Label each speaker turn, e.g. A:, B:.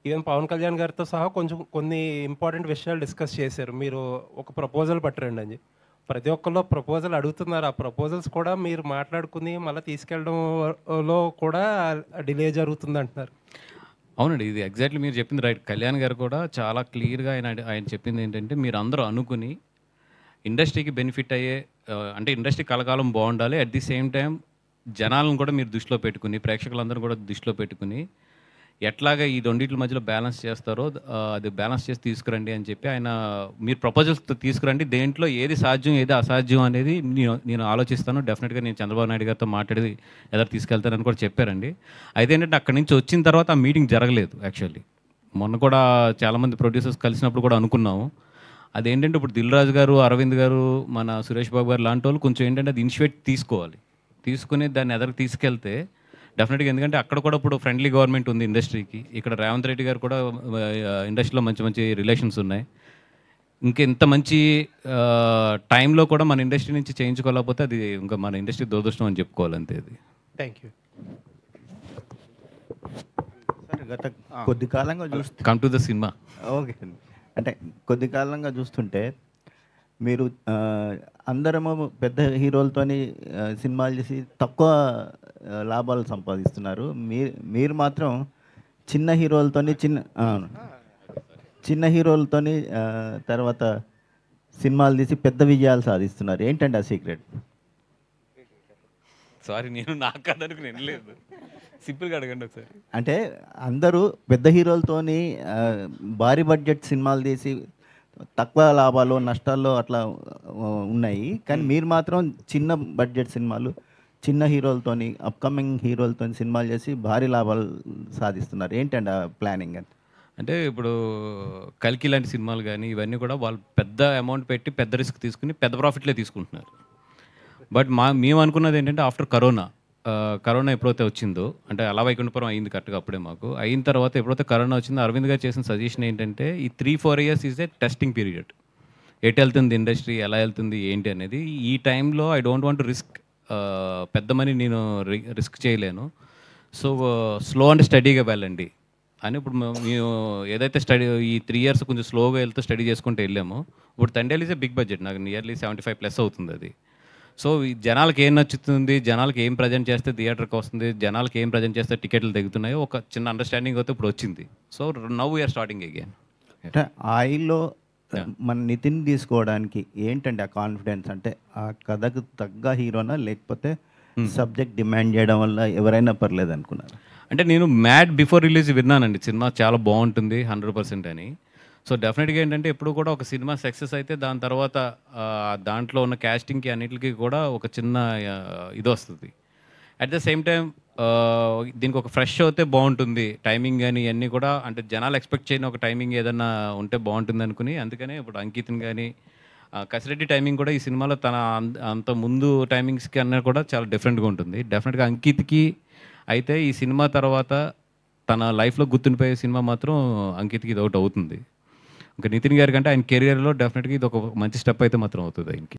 A: Even Pawan Kalyan గారితో సహా కొన్ని ఇంపార్టెంట్ విషయాలు డిస్కస్ చేశారు. మీరు ఒక ప్రపోజల్ పట్టురండి అని. ప్రతి ఒక్కళ్ళు ప్రపోజల్ అడుగుతున్నారు. ఆ ప్రపోజల్స్ కూడా మీరు మాట్లాడుకుని మళ్ళీ తీసుకెళ్ళడంలో కూడా డిలే జరుగుతుందంటున్నారు.
B: అవునండి. ఇది ఎగ్జాక్ట్‌లీ మీరు చెప్పింది రైట్. కళ్యాణ్ గారు కూడా చాలా క్లియర్‌గా ఆయన చెప్పిందేంటంటే, మీరందరూ అనుకుని ఇండస్ట్రీకి బెనిఫిట్ అయ్యే అంటే ఇండస్ట్రీ కలకాలం బావుండాలి. అట్ ది సేమ్ టైమ్ జనాలను కూడా మీరు దృష్టిలో పెట్టుకొని, ప్రేక్షకులందరూ కూడా దృష్టిలో పెట్టుకొని, ఎట్లాగా ఈ రెండిట్ల మధ్యలో బ్యాలెన్స్ చేస్తారో అది బ్యాలెన్స్ చేసి తీసుకురండి అని చెప్పి ఆయన మీరు ప్రపోజల్స్ తీసుకురండి. దేంట్లో ఏది సాధ్యం, ఏది అసాధ్యం అనేది నేను ఆలోచిస్తాను. డెఫినెట్‌గా నేను చంద్రబాబు నాయుడు గారితో మాట్లాడి ఎదరికి తీసుకెళ్తానని కూడా చెప్పారండి. అయితే ఏంటంటే అక్కడి నుంచి వచ్చిన తర్వాత ఆ మీటింగ్ జరగలేదు యాక్చువల్లీ. మొన్న కూడా చాలామంది ప్రొడ్యూసర్స్ కలిసినప్పుడు కూడా అనుకున్నాము. అదేంటంటే ఇప్పుడు దిల్ రాజు గారు, అరవింద్ గారు, మన సురేష్ బాబు గారు లాంటి వాళ్ళు కొంచెం ఏంటంటే అది ఇనిషియేట్ తీసుకోవాలి. తీసుకుని దాన్ని ఎదరికి తీసుకెళ్తే డెఫినెట్‌గా ఎందుకంటే అక్కడ కూడా ఇప్పుడు ఫ్రెండ్లీ గవర్నమెంట్ ఉంది ఇండస్ట్రీకి. ఇక్కడ రేవంత్ రెడ్డి గారు కూడా ఇండస్ట్రీలో మంచి మంచి రిలేషన్స్ ఉన్నాయి. ఇంకా ఇంత మంచి టైంలో కూడా మన ఇండస్ట్రీ నుంచి చేయించుకోలేకపోతే అది ఇంకా మన ఇండస్ట్రీ దురదృష్టం అని చెప్పుకోవాలి అంతే అది.
A: Thank you.
C: సార్ గత కొద్ది కాలంగా చూస్తే
B: come to the cinema.
C: Okay అండి. అంటే కొద్ది కాలంగా చూస్తుంటే మీరు అందరము పెద్ద హీరోలతోని సినిమాలు చేసి తక్కువ లాభాలు సంపాదిస్తున్నారు. మీరు మాత్రం చిన్న హీరోలతోని చిన్న హీరోలతోని తర్వాత సినిమాలు తీసి పెద్ద విజయాలు సాధిస్తున్నారు. ఏంటంటే ఆ సీక్రెట్?
B: సారీ నేను నాకు కాదనుకుని వినలేదు. సింపుల్గా అడగండి ఒకసారి.
C: అంటే అందరూ పెద్ద హీరోలతోని భారీ బడ్జెట్ సినిమాలు తీసి తక్కువ లాభాలు నష్టాల్లో అట్లా ఉన్నాయి. కానీ మీరు మాత్రం చిన్న బడ్జెట్ సినిమాలు చిన్న హీరోలతోని అప్కమింగ్ హీరోలతో సినిమాలు చేసి భారీ లాభాలు సాధిస్తున్నారు. ఏంటండి ఆ ప్లానింగ్?
B: అంటే ఇప్పుడు కల్కి లాంటి సినిమాలు కానీ ఇవన్నీ కూడా వాళ్ళు పెద్ద అమౌంట్ పెట్టి పెద్ద రిస్క్ తీసుకుని పెద్ద ప్రాఫిట్లే తీసుకుంటున్నారు. బట్ మేము అనుకున్నది ఏంటంటే ఆఫ్టర్ కరోనా ఎప్పుడైతే వచ్చిందో అంటే అలా వైకుంఠపురం అయింది కరెక్ట్గా అప్పుడే మాకు అయిన తర్వాత ఎప్పుడైతే కరోనా వచ్చిందో అరవింద్ గారు చేసిన సజెషన్ ఏంటంటే ఈ 3-4 years is a testing period. ఎటు వెళ్తుంది ఇండస్ట్రీ, ఎలా వెళ్తుంది ఏంటి అనేది. ఈ టైంలో ఐ డోంట్ వాంట్ రిస్క్, పెద్ద మనీ నేను రిస్క్ చేయలేను. సో స్లో అండ్ స్టడీగా వెళ్ళండి అని ఇప్పుడు మేము ఏదైతే ఈ 3 ఇయర్స్ కొంచెం స్లోగా వెళ్తూ స్టడీ చేసుకుంటూ వెళ్ళాము. ఇప్పుడు Thandel is a big budget, నాకు నియర్లీ 75+ అవుతుంది అది. సో ఈ జనాలకి ఏం నచ్చుతుంది, జనాలకి ఏం ప్రజెంట్ చేస్తే థియేటర్కి వస్తుంది, జనాలకి ఏం ప్రజెంట్ చేస్తే టికెట్లు తెగుతున్నాయో ఒక చిన్న అండర్స్టాండింగ్ అయితే ఇప్పుడు వచ్చింది. So now we're starting again.
C: అంటే ఆయిల్లో మన నితిన్ తీసుకోవడానికి ఏంటంటే ఆ కాన్ఫిడెన్స్? అంటే ఆ కథకు తగ్గ హీరోనా లేకపోతే సబ్జెక్ట్ డిమాండ్ చేయడం వల్ల ఎవరైనా పర్లేదు అనుకున్నారు?
B: అంటే నేను మ్యాడ్ బిఫోర్ రిలీజ్ విన్నానండి, సినిమా చాలా బాగుంటుంది 100% అని. సో డెఫినెట్గా ఏంటంటే ఎప్పుడు కూడా ఒక సినిమా సక్సెస్ అయితే దాని తర్వాత దాంట్లో ఉన్న క్యాస్టింగ్కి అన్నిటికీ కూడా ఒక చిన్న ఇది వస్తుంది. అట్ ద సేమ్ టైం దీనికి ఒక ఫ్రెష్ అయితే బాగుంటుంది, టైమింగ్ కానీ ఇవన్నీ కూడా అంటే జనాలు ఎక్స్పెక్ట్ చేయని ఒక టైమింగ్ ఏదన్నా ఉంటే బాగుంటుంది అనుకుని అందుకనే ఇప్పుడు అంకిత్ని కానీ కసిరెడ్డి టైమింగ్ కూడా ఈ సినిమాలో తన అంత ముందు టైమింగ్స్కి అన్న కూడా చాలా డిఫరెంట్గా ఉంటుంది. డెఫినెట్గా అంకిత్కి అయితే ఈ సినిమా తర్వాత తన లైఫ్లో గుర్తుండిపోయే సినిమా మాత్రం అంకిత్కి ఇది ఒకటి అవుతుంది. ఇంకా నితిన్ గారి కంటే ఆయన కెరియర్లో డెఫినెట్గా ఇది ఒక మంచి స్టెప్ అయితే మాత్రం అవుతుంది ఆయనకి.